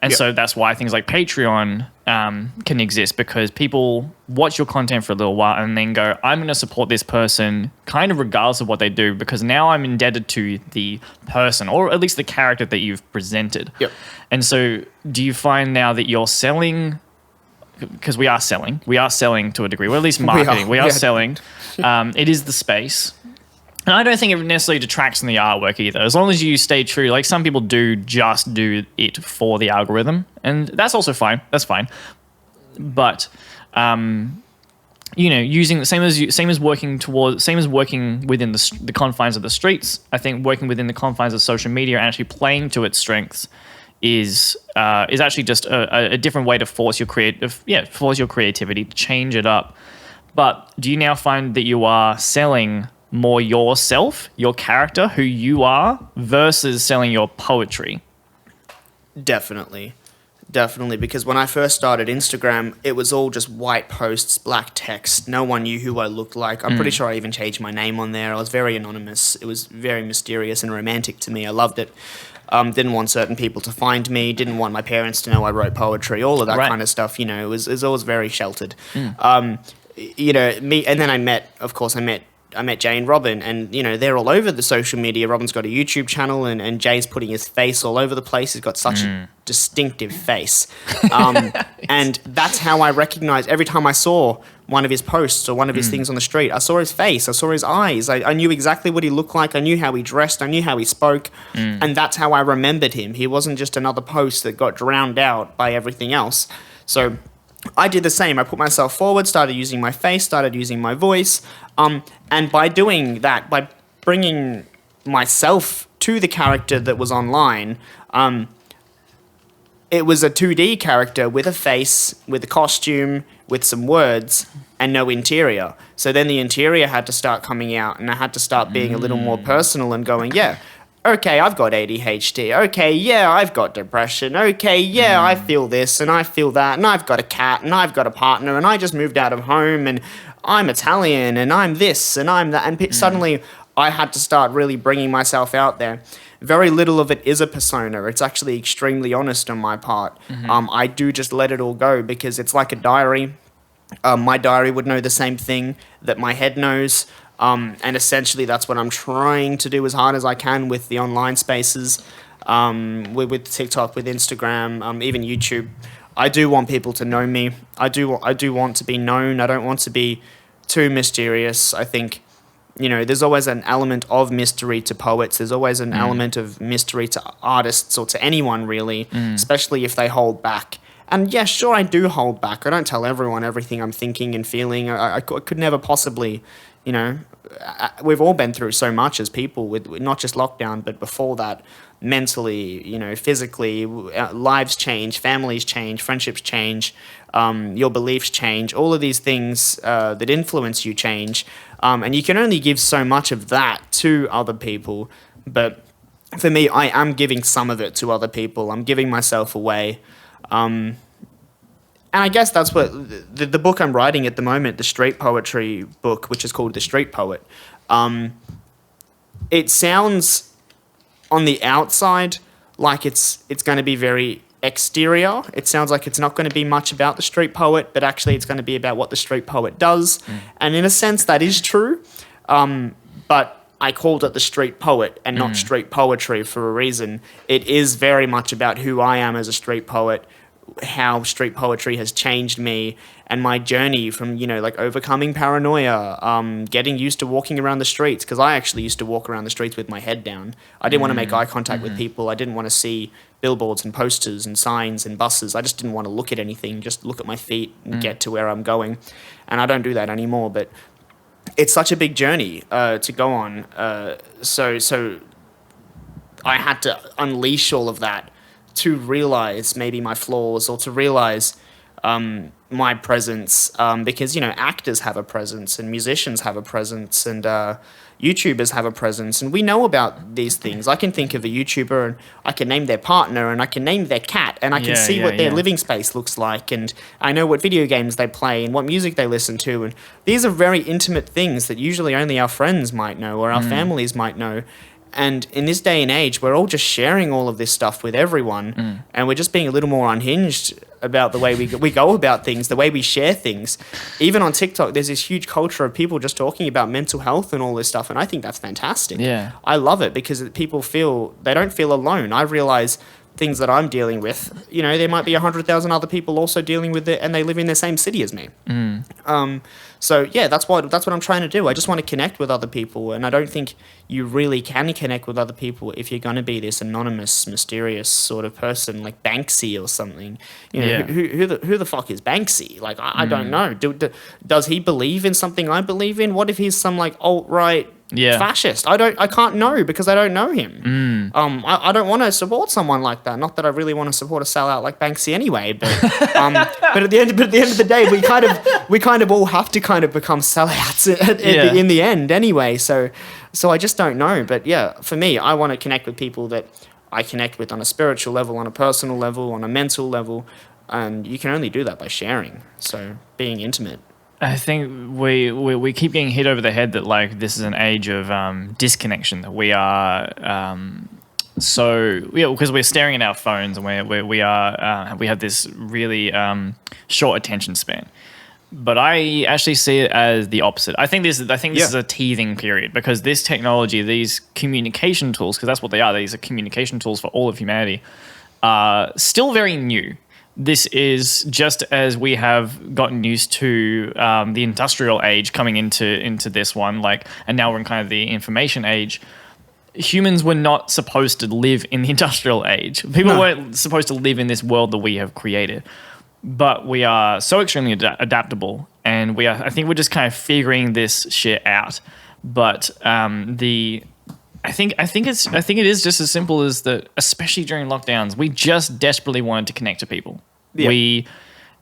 And so that's why things like Patreon can exist, because people watch your content for a little while and then go, I'm going to support this person kind of regardless of what they do, because now I'm indebted to the person, or at least the character that you've presented. Yep. And so do you find now that you're selling, because we are selling to a degree, or at least marketing, we are selling. It is the space. And I don't think it necessarily detracts from the artwork either, as long as you stay true. Like some people just do it for the algorithm, and that's also fine. That's fine. But using same as working within the confines of the streets. I think working within the confines of social media and actually playing to its strengths is actually just a different way to force your creativity, to change it up. But do you now find that you are selling more yourself, your character, who you are, versus selling your poetry? Definitely, because when I first started Instagram, it was all just white posts, black text. No one knew who I looked like. I'm pretty sure I even changed my name on there. I was very anonymous. It was very mysterious and romantic to me. I loved it. Didn't want certain people to find me. Didn't want my parents to know I wrote poetry. All of that kind of stuff. It was always very sheltered. Me, and then I met Jay and Robin, and they're all over the social media. Robin's got a YouTube channel, and Jay's putting his face all over the place. He's got such a distinctive face. And that's how I recognized, every time I saw one of his posts or one of his things on the street. I saw his face. I saw his eyes. I knew exactly what he looked like. I knew how he dressed. I knew how he spoke. And that's how I remembered him. He wasn't just another post that got drowned out by everything else. So I did the same. I put myself forward, started using my face, started using my voice. And by doing that, by bringing myself to the character that was online, it was a 2D character with a face, with a costume, with some words, and no interior. So then the interior had to start coming out, and I had to start being a little more personal and going, yeah, okay, I've got ADHD. Okay, yeah, I've got depression. Okay, yeah, I feel this and I feel that, and I've got a cat and I've got a partner, and I just moved out of home, and I'm Italian, and I'm this and I'm that. And suddenly I had to start really bringing myself out there. Very little of it is a persona. It's actually extremely honest on my part. I do just let it all go because it's like a diary. My diary would know the same thing that my head knows. And essentially that's what I'm trying to do as hard as I can with the online spaces, with TikTok, with Instagram, even YouTube. I do want people to know me. I do want to be known. I don't want to be too mysterious. I think, there's always an element of mystery to poets. There's always an element of mystery to artists or to anyone, really, especially if they hold back. And yeah, sure, I do hold back. I don't tell everyone everything I'm thinking and feeling. I could never possibly, we've all been through so much as people with not just lockdown, but before that, mentally, physically, lives change, families change, friendships change, your beliefs change, all of these things that influence you change. And you can only give so much of that to other people. But for me, I am giving some of it to other people. I'm giving myself away. And I guess that's what the book I'm writing at the moment, the street poetry book, which is called The Street Poet, it sounds on the outside like it's going to be very exterior. It sounds like it's not going to be much about the street poet, but actually it's going to be about what the street poet does. And in a sense, that is true. But I called it The Street Poet and not street poetry for a reason. It is very much about who I am as a street poet, how street poetry has changed me, and my journey from, overcoming paranoia, getting used to walking around the streets, because I actually used to walk around the streets with my head down. I didn't want to make eye contact with people. I didn't want to see billboards and posters and signs and buses. I just didn't want to look at anything, just look at my feet and get to where I'm going. And I don't do that anymore, but it's such a big journey to go on. So I had to unleash all of that to realize maybe my flaws, or to realize my presence, because, actors have a presence and musicians have a presence and YouTubers have a presence, and we know about these things. I can think of a YouTuber and I can name their partner and I can name their cat and I can see what their living space looks like, and I know what video games they play and what music they listen to, and these are very intimate things that usually only our friends might know or our families might know. And in this day and age, we're all just sharing all of this stuff with everyone, and we're just being a little more unhinged about the way we go about things, the way we share things. Even on TikTok, there's this huge culture of people just talking about mental health and all this stuff, and I think that's fantastic. Yeah. I love it because people they don't feel alone. I realize things that I'm dealing with, there might be 100,000 other people also dealing with it, and they live in the same city as me. So yeah, that's what I'm trying to do. I just want to connect with other people, and I don't think you really can connect with other people if you're going to be this anonymous, mysterious sort of person like Banksy or something. Who the fuck is Banksy? Like I don't know. Does he believe in something I believe in? What if he's some like alt-right fascist? I can't know because I don't know him. I don't want to support someone like that. Not that I really want to support a sellout like Banksy anyway, but but at the end of the day, we kind of all have to kind of become sellouts in the end anyway. So I just don't know. But yeah, for me, I want to connect with people that I connect with on a spiritual level, on a personal level, on a mental level, and you can only do that by sharing. So being intimate. I think we keep getting hit over the head that like this is an age of disconnection, that we are because we're staring at our phones and we have this really short attention span. But I actually see it as the opposite. I think this is a teething period, because this technology, these communication tools, because that's what they are. These are communication tools for all of humanity, are still very new. this is just as we have gotten used to the industrial age coming into this one, like, and now we're in kind of the information age. Humans were not supposed to live in the industrial age. People weren't supposed to live in this world that we have created. But we are so extremely adaptable, and I think we're just kind of figuring this shit out. But I think it is just as simple as that. Especially during lockdowns, we just desperately wanted to connect to people. Yeah.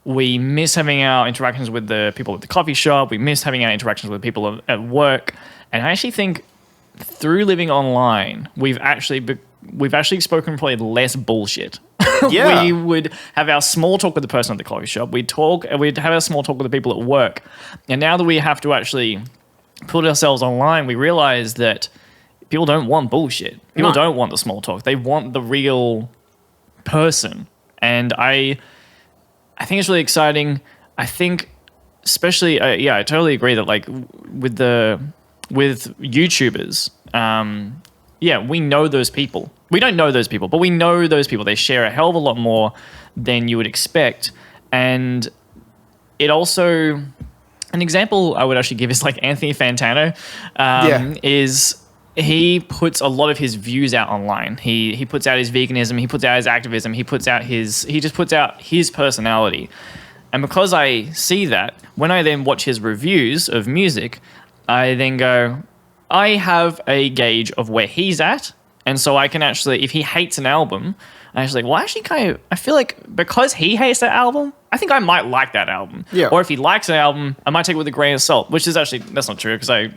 We miss having our interactions with the people at the coffee shop. We miss having our interactions with people at work. And I actually think through living online, we've actually spoken probably less bullshit. Yeah. We would have our small talk with the person at the coffee shop. We'd have our small talk with the people at work. And now that we have to actually put ourselves online, we realize that people don't want bullshit. People don't want the small talk. They want the real person. And I think it's really exciting. I think especially, I totally agree that like with YouTubers, we know those people. We don't know those people, but we know those people. They share a hell of a lot more than you would expect. And it also, an example I would actually give is like Anthony Fantano, is he puts a lot of his views out online. He puts out his veganism, he puts out his activism, he just puts out his personality. And because I see that, when I then watch his reviews of music, I then go, I have a gauge of where he's at. And so I can actually, if he hates an album, I feel like because he hates that album, I think I might like that album. Yeah. Or if he likes an album, I might take it with a grain of salt, which is actually, that's not true because I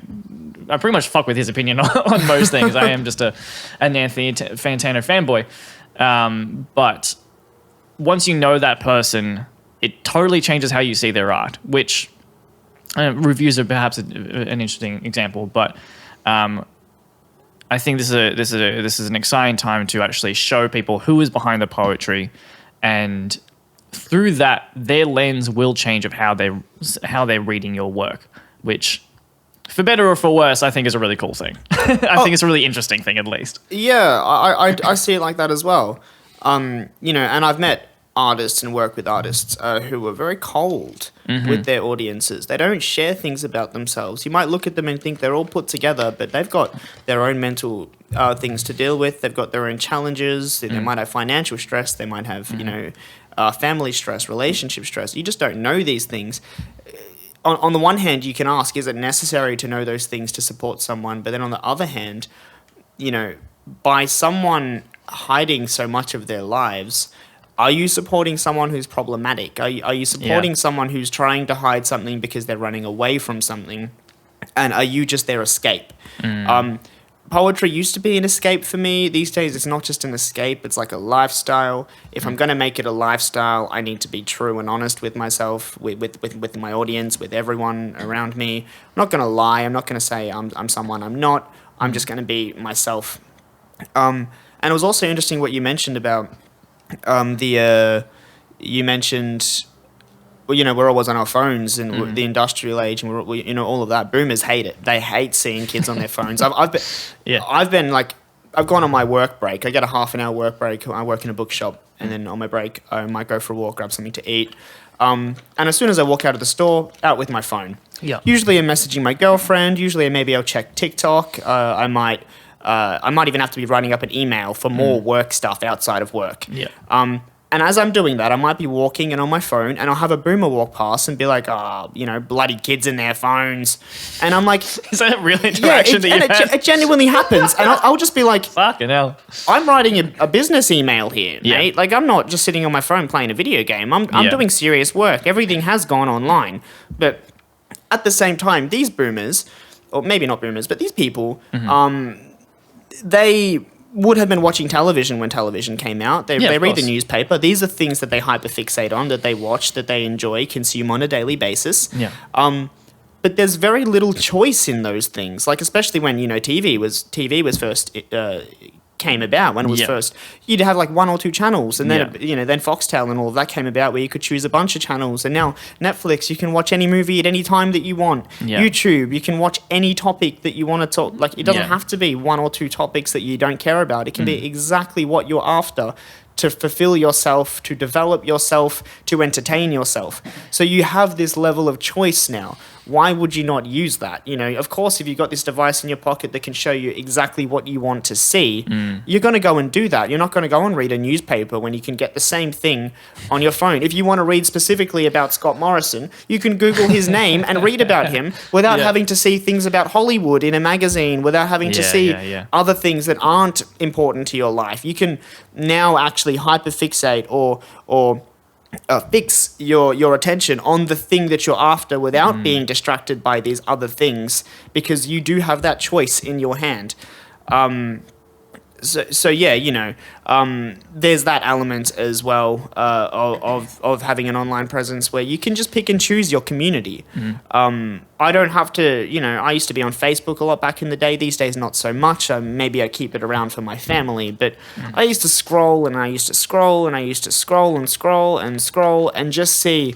pretty much fuck with his opinion on most things. I am just an Anthony Fantano fanboy. But once you know that person, it totally changes how you see their art, which reviews are perhaps an interesting example, but I think this is an exciting time to actually show people who is behind the poetry, and through that, their lens will change of how they're reading your work, which, for better or for worse, I think is a really cool thing. I think it's a really interesting thing, at least. Yeah, I see it like that as well. And I've met artists and work with artists who are very cold with their audiences. They don't share things about themselves. You might look at them and think they're all put together, but they've got their own mental things to deal with. They've got their own challenges. They might have financial stress. They might have, family stress, relationship stress. You just don't know these things. On the one hand, you can ask, is it necessary to know those things to support someone? But then on the other hand, by someone hiding so much of their lives, are you supporting someone who's problematic? Are you supporting someone who's trying to hide something because they're running away from something? And are you just their escape? Poetry used to be an escape for me. These days, it's not just an escape. It's like a lifestyle. If I'm going to make it a lifestyle, I need to be true and honest with myself, with my audience, with everyone around me. I'm not going to lie. I'm not going to say I'm someone I'm not. I'm just going to be myself. And it was also interesting what you mentioned about you mentioned, we're always on our phones and the industrial age and we're all of that. Boomers hate it. They hate seeing kids on their phones. I've gone on my work break. I get a half an hour work break. I work in a bookshop, and then on my break, I might go for a walk, grab something to eat. And as soon as I walk out of the store, out with my phone. Yeah. Usually I'm messaging my girlfriend. Usually maybe I'll check TikTok. I might even have to be writing up an email for more work stuff outside of work. Yeah. And as I'm doing that, I might be walking and on my phone, and I'll have a boomer walk past and be like, bloody kids in their phones. And I'm like... Is that a real interaction it genuinely happens. And I'll just be like... Fucking hell. I'm writing a business email here, mate. Like, I'm not just sitting on my phone playing a video game. I'm doing serious work. Everything has gone online. But at the same time, these boomers, or maybe not boomers, but these people... they would have been watching television when television came out. They read the newspaper. These are things that they hyperfixate on, that they watch, that they enjoy, consume on a daily basis. Yeah. But there's very little choice in those things. Like, especially when, TV was first came about, when it was first, you'd have like one or two channels, and then then Foxtel and all of that came about, where you could choose a bunch of channels. And now Netflix, you can watch any movie at any time that you want. YouTube, you can watch any topic that you want to talk. Like, it doesn't have to be one or two topics that you don't care about. It can be exactly what you're after to fulfill yourself, to develop yourself, to entertain yourself. So you have this level of choice now. Why would you not use that? You know, of course, if you've got this device in your pocket that can show you exactly what you want to see, you're going to go and do that. You're not going to go and read a newspaper when you can get the same thing on your phone. If you want to read specifically about Scott Morrison, you can Google his name and read about him without having to see things about Hollywood in a magazine, without having to see other things that aren't important to your life. You can now actually hyperfixate or fix your attention on the thing that you're after without being distracted by these other things, because you do have that choice in your hand. So yeah, you know, there's that element as well of having an online presence where you can just pick and choose your community. I don't have to, you know, I used to be on Facebook a lot back in the day. These days, not so much. Maybe I keep it around for my family, but I used to scroll and I used to scroll and I used to scroll and scroll and scroll and just see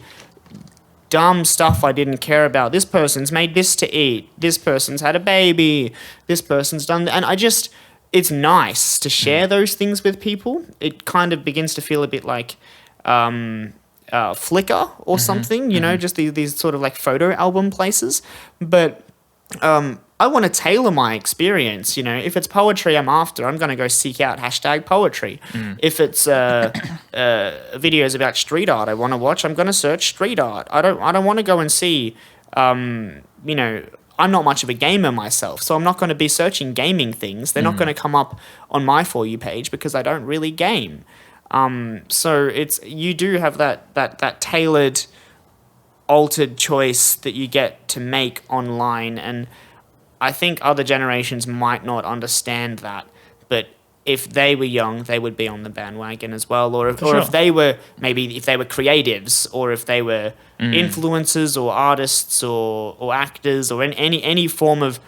dumb stuff I didn't care about. This person's made this to eat. This person's had a baby. This person's done, and I just... It's nice to share those things with people. It kind of begins to feel a bit like Flickr or something, you know, just these sort of like photo album places. But I want to tailor my experience, you know. If it's poetry I'm after, I'm going to go seek out #poetry. If it's videos about street art I want to watch, I'm going to search street art. I don't want to go and see, you know... I'm not much of a gamer myself, so I'm not going to be searching gaming things. They're not going to come up on my For You page because I don't really game. So you do have that tailored, altered choice that you get to make online, and I think other generations might not understand that, but if they were young, they would be on the bandwagon as well. Or if they were, maybe if they were creatives, or if they were influencers or artists or actors or any form of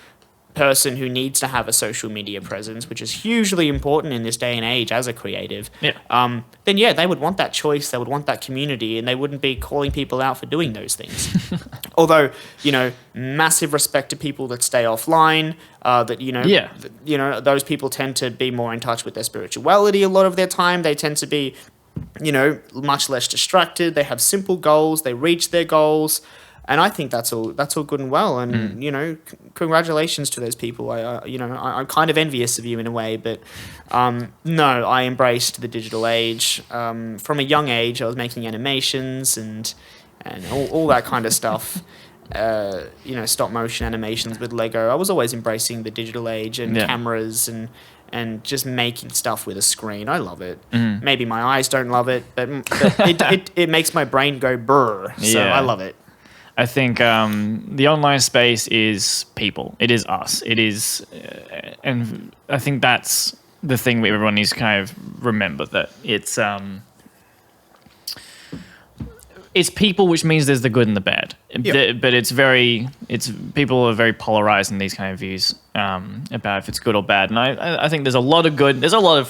person who needs to have a social media presence, which is hugely important in this day and age as a creative, then yeah, they would want that choice, they would want that community, and they wouldn't be calling people out for doing those things. Although, you know, massive respect to people that stay offline, that, you know, those people tend to be more in touch with their spirituality a lot of their time. They tend to be, you know, much less distracted. They have simple goals, they reach their goals. And I think that's all good and well. And, you know, congratulations to those people. I'm kind of envious of you in a way. But, no, I embraced the digital age. From a young age, I was making animations and all that kind of stuff. You know, stop motion animations with Lego. I was always embracing the digital age and cameras and just making stuff with a screen. I love it. Maybe my eyes don't love it, but it makes my brain go brr. So I love it. I think the online space is people. It is us. It is, and I think that's the thing that everyone needs to kind of remember, that it's people, which means there's the good and the bad. Yep. But it's people are very polarized in these kind of views about if it's good or bad. And I think there's a lot of good. There's a lot of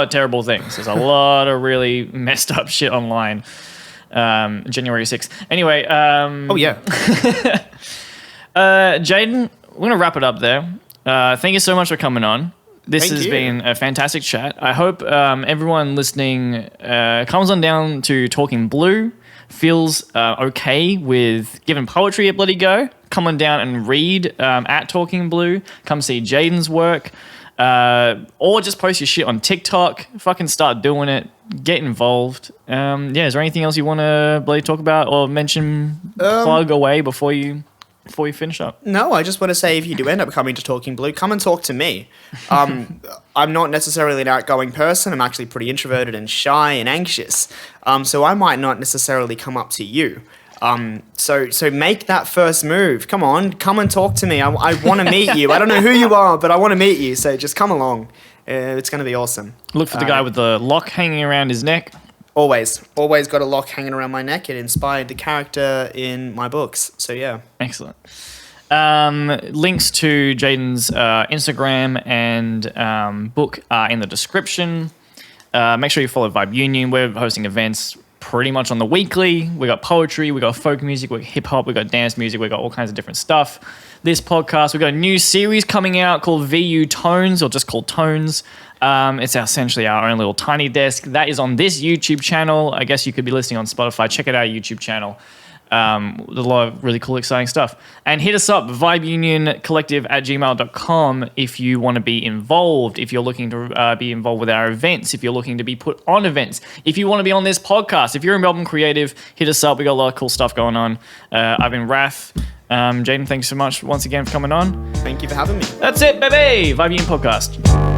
terrible things. There's a lot of really messed up shit online. January 6th. Anyway. Jaidyn, we're going to wrap it up there. Thank you so much for coming on. This has been a fantastic chat. I hope everyone listening comes on down to Talking Blue, feels okay with giving poetry a bloody go. Come on down and read at Talking Blue. Come see Jaidyn's work. Or just post your shit on TikTok. Fucking start doing it. Get involved. Is there anything else you want to bloody talk about or mention, plug away before you finish up? No, I just want to say, if you do end up coming to Talking Blue, come and talk to me. I'm not necessarily an outgoing person. I'm actually pretty introverted and shy and anxious. So I might not necessarily come up to you. So make that first move. Come on, come and talk to me. I want to meet you. I don't know who you are, but I want to meet you. So just come along. It's going to be awesome. Look for the guy with the lock hanging around his neck. Always got a lock hanging around my neck. It inspired the character in my books. So yeah. Excellent. Links to Jaidyn's Instagram and book are in the description. Make sure you follow Vibe Union. We're hosting events pretty much on the weekly. We got poetry, we got folk music, we got hip hop, we got dance music, we got all kinds of different stuff. This podcast, we got a new series coming out called VU Tones, or just called Tones. It's essentially our own little tiny desk. That is on this YouTube channel. I guess you could be listening on Spotify. Check out our YouTube channel. There's a lot of really cool, exciting stuff. And hit us up, vibeunioncollective@gmail.com if you want to be involved, if you're looking to be involved with our events, if you're looking to be put on events, if you want to be on this podcast, if you're a Melbourne creative, hit us up. We got a lot of cool stuff going on. I've been Rhath. Jaidyn, thanks so much once again for coming on. Thank you for having me. That's it, baby. Vibe Union Podcast.